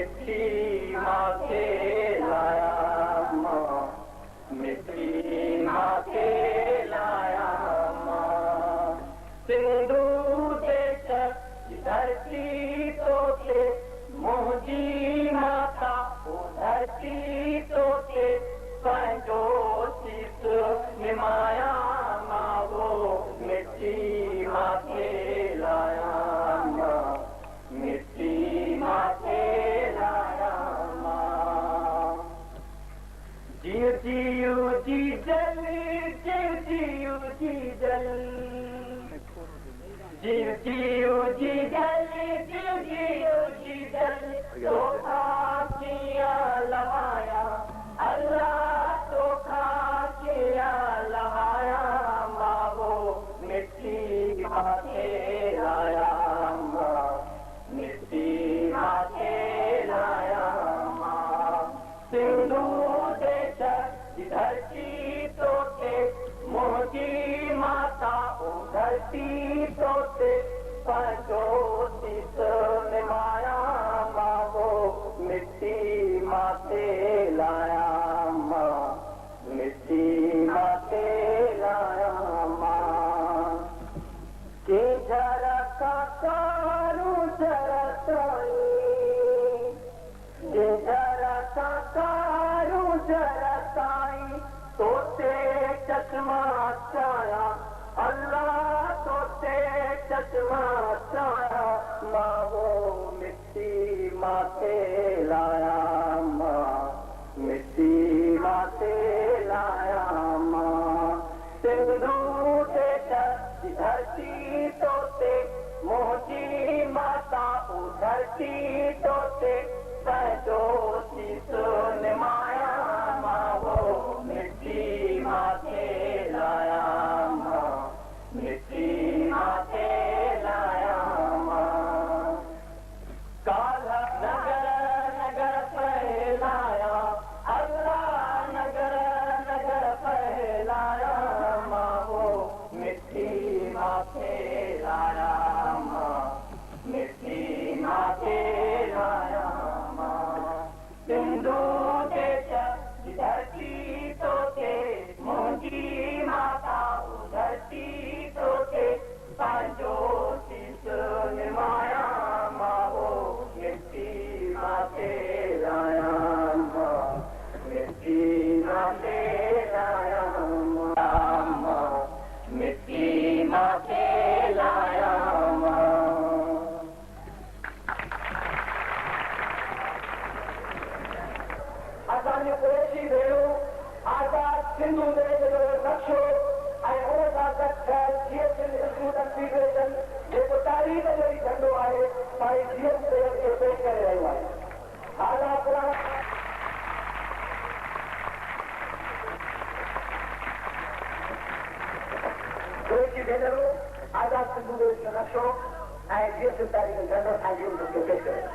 मिठी माथे लाया माँ, मिठी माथे लाया माँ। सिंधु देश धरती तोते मुंहिंजी माता, धरती तोते पंहिंजो शीस निमाया मां, वो मिठी माथे लाया मां, मिठी माथे लाया मां। जीव जीव जी जल, जीव जीव जी जल, जीव जीव जी जल, जीव जीव जी जल, तोखा किया लवाया अल्लाह, तोखा किया लवाया मां, वो मिठी माथे लाया मां, मिठी माथे लाया मां। सिंधु देश धरती तोते मुंहिंजी माता, धरती तोते पंहिंजो शीस निमाया मां, वो मिठी माथे लाया मां, मिठी माथे लाया मां। के जरा कारू जरताई, के जरा कारू जरताई, तोते चश्मा चाया अल्लाह, तोते चश्मा चाया मां, वो मिठी माथे लाया मां, मिठी माथे लाया मां। सिंधु देश धरती तोते मुंहिंजी माता, धरती तोते पंहिंजो शीस निमाया मां, वो मिठी माथे लाया मां, मिठी माथे लाया मां। काला नगर नगर फैलाया अल्लाह, नगर नगर फैलाया मां, वो मिठी माथे लाया मां, मिठी माथे लाया मां। सिंधु देश धरती तोते मुंहिंजी माता, धरती तोते पंहिंजो शीस निमाया मां, वो मिठी माथे लाया मां, मिठी माथे लाया मां, मिठी माथे लाया मां। असांजो कुरैशी भेणूं आज़ाद सिंधु देश जो नक्शो ऐं हुन सां गॾु थियल GSM इंस्टीट्यूट कन्फिगरेशन, जेको तारीख़ जो ई झंडो आहे, साईं GS देव खे पेश करे रहियो आहे। आला पुराणा कुरैशी भेनरूं, आज़ाद सिंधु देश जो नक्शो ऐं GSM तारीख़ जो झंडो साईं GS खे पेश करे रहियो आहे।